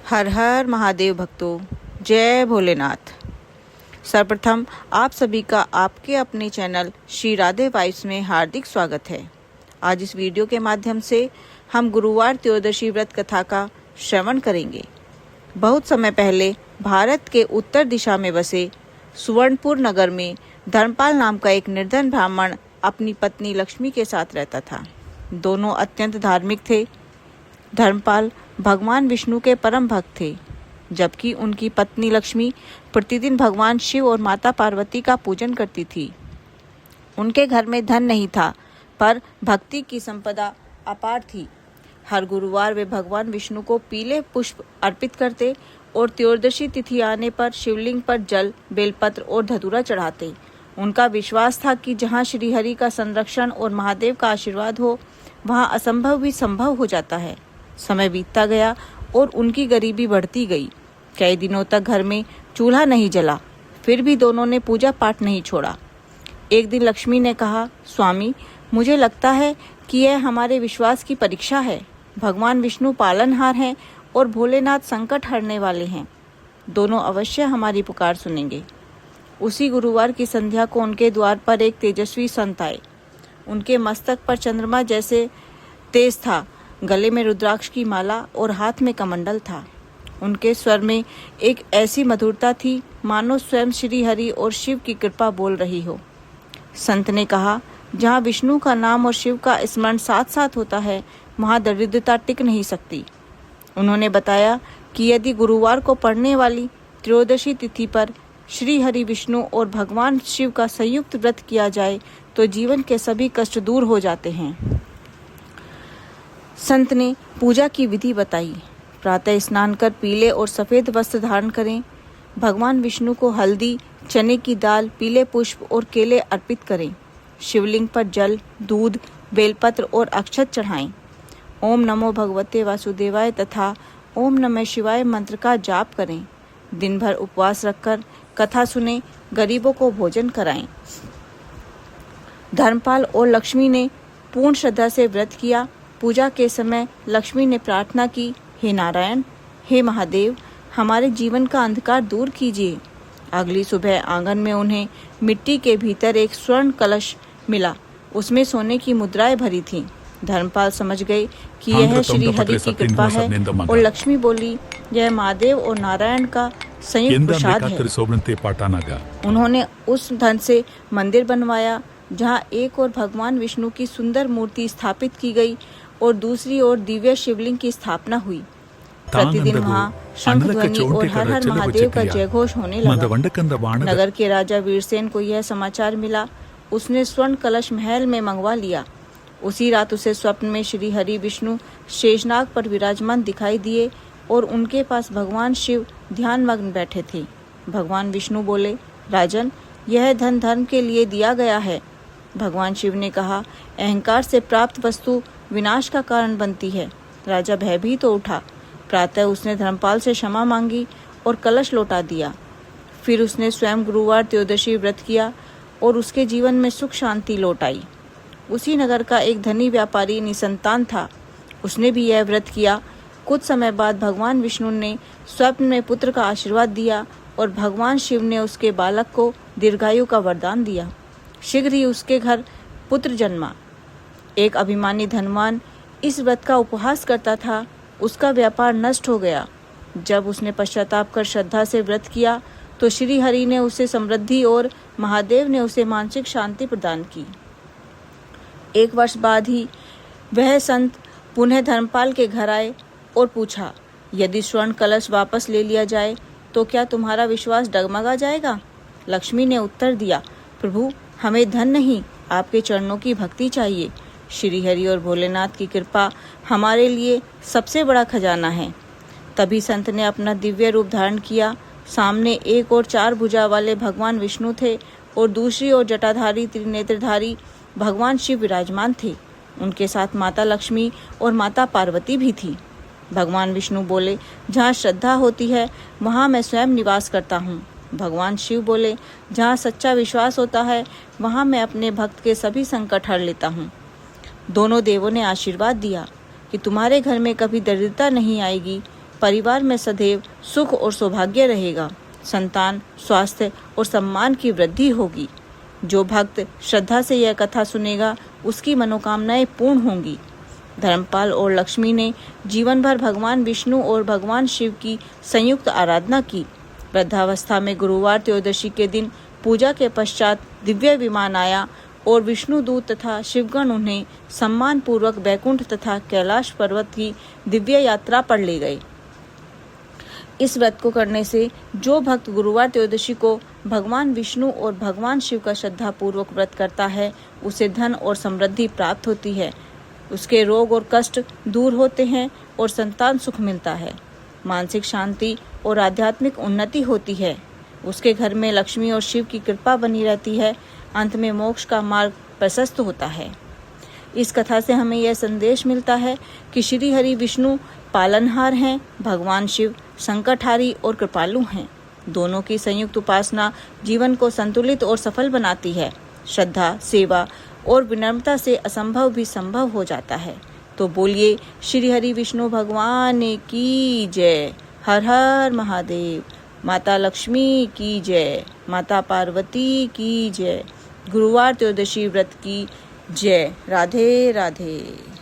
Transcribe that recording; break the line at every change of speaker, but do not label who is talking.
हर हर महादेव भक्तों, जय भोलेनाथ। सर्वप्रथम आप सभी का आपके अपने चैनल श्री राधे वाइब्स में हार्दिक स्वागत है। आज इस वीडियो के माध्यम से हम गुरुवार त्रयोदशी व्रत कथा का श्रवण करेंगे। बहुत समय पहले भारत के उत्तर दिशा में बसे सुवर्णपुर नगर में धर्मपाल नाम का एक निर्धन ब्राह्मण अपनी पत्नी लक्ष्मी के साथ रहता था। दोनों अत्यंत धार्मिक थे। धर्मपाल भगवान विष्णु के परम भक्त थे, जबकि उनकी पत्नी लक्ष्मी प्रतिदिन भगवान शिव और माता पार्वती का पूजन करती थी। उनके घर में धन नहीं था, पर भक्ति की संपदा अपार थी। हर गुरुवार वे भगवान विष्णु को पीले पुष्प अर्पित करते और त्रयोदशी तिथि आने पर शिवलिंग पर जल, बेलपत्र और धतूरा चढ़ाते। उनका विश्वास था कि जहाँ श्री हरि का संरक्षण और महादेव का आशीर्वाद हो, वहाँ असंभव भी संभव हो जाता है। समय बीतता गया और उनकी गरीबी बढ़ती गई। कई दिनों तक घर में चूल्हा नहीं जला, फिर भी दोनों ने पूजा पाठ नहीं छोड़ा। एक दिन लक्ष्मी ने कहा, स्वामी, मुझे लगता है कि यह हमारे विश्वास की परीक्षा है। भगवान विष्णु पालनहार हैं और भोलेनाथ संकट हरने वाले हैं। दोनों अवश्य हमारी पुकार सुनेंगे। उसी गुरुवार की संध्या को उनके द्वार पर एक तेजस्वी संत आए। उनके मस्तक पर चंद्रमा जैसे तेज था, गले में रुद्राक्ष की माला और हाथ में कमंडल था। उनके स्वर में एक ऐसी मधुरता थी मानो स्वयं श्री हरि और शिव की कृपा बोल रही हो। संत ने कहा, जहाँ विष्णु का नाम और शिव का स्मरण साथ साथ होता है, वहाँ दरिद्रता टिक नहीं सकती। उन्होंने बताया कि यदि गुरुवार को पड़ने वाली त्रयोदशी तिथि पर श्री हरि विष्णु और भगवान शिव का संयुक्त व्रत किया जाए तो जीवन के सभी कष्ट दूर हो जाते हैं। संत ने पूजा की विधि बताई। प्रातः स्नान कर पीले और सफेद वस्त्र धारण करें। भगवान विष्णु को हल्दी, चने की दाल, पीले पुष्प और केले अर्पित करें। शिवलिंग पर जल, दूध, बेलपत्र और अक्षत चढ़ाएं। ओम नमो भगवते वासुदेवाय तथा ओम नमः शिवाय मंत्र का जाप करें। दिन भर उपवास रखकर कथा सुने, गरीबों को भोजन कराएं। धर्मपाल और लक्ष्मी ने पूर्ण श्रद्धा से व्रत किया। पूजा के समय लक्ष्मी ने प्रार्थना की, हे नारायण, हे महादेव, हमारे जीवन का अंधकार दूर कीजिए। अगली सुबह आंगन में उन्हें मिट्टी के भीतर एक स्वर्ण कलश मिला। उसमें सोने की मुद्राएं भरी थीं। धर्मपाल समझ गए कि यह श्री हरि की कृपा है और लक्ष्मी बोली, यह महादेव और नारायण का संयुक्त प्रसाद है। उन्होंने उस धन से मंदिर बनवाया, जहाँ एक ओर भगवान विष्णु की सुंदर मूर्ति स्थापित की गई और दूसरी ओर दिव्य शिवलिंग की स्थापना हुई। प्रतिदिन वहाँ शंख ध्वनि और हर हर महादेव का जयघोष होने लगा। नगर के राजा वीरसेन को यह समाचार मिला। उसने स्वर्ण कलश महल में मंगवा लिया। उसी रात उसे स्वप्न में श्री हरि विष्णु शेषनाग पर विराजमान दिखाई दिए और उनके पास भगवान शिव ध्यानमग्न बैठे थे। भगवान विष्णु बोले, राजन, यह धन धर्म के लिए दिया गया है। भगवान शिव ने कहा, अहंकार से प्राप्त वस्तु विनाश का कारण बनती है। राजा भयभीत तो उठा। प्रातः उसने धर्मपाल से क्षमा मांगी और कलश लौटा दिया। फिर उसने स्वयं गुरुवार त्रयोदशी व्रत किया और उसके जीवन में सुख शांति लौट आई। उसी नगर का एक धनी व्यापारी निसंतान था। उसने भी यह व्रत किया। कुछ समय बाद भगवान विष्णु ने स्वप्न में पुत्र का आशीर्वाद दिया और भगवान शिव ने उसके बालक को दीर्घायु का वरदान दिया। शीघ्र ही उसके घर पुत्र जन्मा। एक अभिमानी धनवान इस व्रत का उपहास करता था। उसका व्यापार नष्ट हो गया। जब उसने पश्चाताप कर श्रद्धा से व्रत किया तो श्री हरि ने उसे समृद्धि और महादेव ने उसे मानसिक शांति प्रदान की। एक वर्ष बाद ही वह संत पुनः धर्मपाल के घर आए और पूछा, यदि स्वर्ण कलश वापस ले लिया जाए तो क्या तुम्हारा विश्वास डगमगा जाएगा? लक्ष्मी ने उत्तर दिया, प्रभु, हमें धन नहीं, आपके चरणों की भक्ति चाहिए। श्री हरि और भोलेनाथ की कृपा हमारे लिए सबसे बड़ा खजाना है। तभी संत ने अपना दिव्य रूप धारण किया। सामने एक और 4 भुजा वाले भगवान विष्णु थे और दूसरी ओर जटाधारी त्रिनेत्रधारी भगवान शिव विराजमान थे। उनके साथ माता लक्ष्मी और माता पार्वती भी थी। भगवान विष्णु बोले, जहाँ श्रद्धा होती है वहाँ मैं स्वयं निवास करता हूँ। भगवान शिव बोले, जहाँ सच्चा विश्वास होता है वहाँ मैं अपने भक्त के सभी संकट हर लेता हूँ। दोनों देवों ने आशीर्वाद दिया कि तुम्हारे घर में कभी दरिद्रता नहीं आएगी, परिवार में सदैव सुख और सौभाग्य रहेगा। संतान, स्वास्थ्य और सम्मान की वृद्धि होगी। जो भक्त श्रद्धा से यह कथा सुनेगा उसकी मनोकामनाएं पूर्ण होंगी। धर्मपाल और लक्ष्मी ने जीवन भर भगवान विष्णु और भगवान शिव की संयुक्त आराधना की। वृद्धावस्था में गुरुवार त्रयोदशी के दिन पूजा के पश्चात दिव्य विमान आया और विष्णु दूत तथा शिवगण उन्हें सम्मान पूर्वक बैकुंठ तथा कैलाश पर्वत की दिव्य यात्रा पर ले गए। इस व्रत को करने से जो भक्त गुरुवार त्रयोदशी को भगवान विष्णु और भगवान शिव का श्रद्धा पूर्वक व्रत करता है उसे धन और समृद्धि प्राप्त होती है, उसके रोग और कष्ट दूर होते हैं और संतान सुख मिलता है, मानसिक शांति और आध्यात्मिक उन्नति होती है, उसके घर में लक्ष्मी और शिव की कृपा बनी रहती है, अंत में मोक्ष का मार्ग प्रशस्त होता है। इस कथा से हमें यह संदेश मिलता है कि श्री हरि विष्णु पालनहार हैं, भगवान शिव संकटहारी और कृपालु हैं। दोनों की संयुक्त उपासना जीवन को संतुलित और सफल बनाती है। श्रद्धा, सेवा और विनम्रता से असंभव भी संभव हो जाता है। तो बोलिए श्री हरि विष्णु भगवान की जय। हर हर महादेव। माता लक्ष्मी की जय। माता पार्वती की जय। गुरुवार त्रयोदशी व्रत की जय। राधे राधे।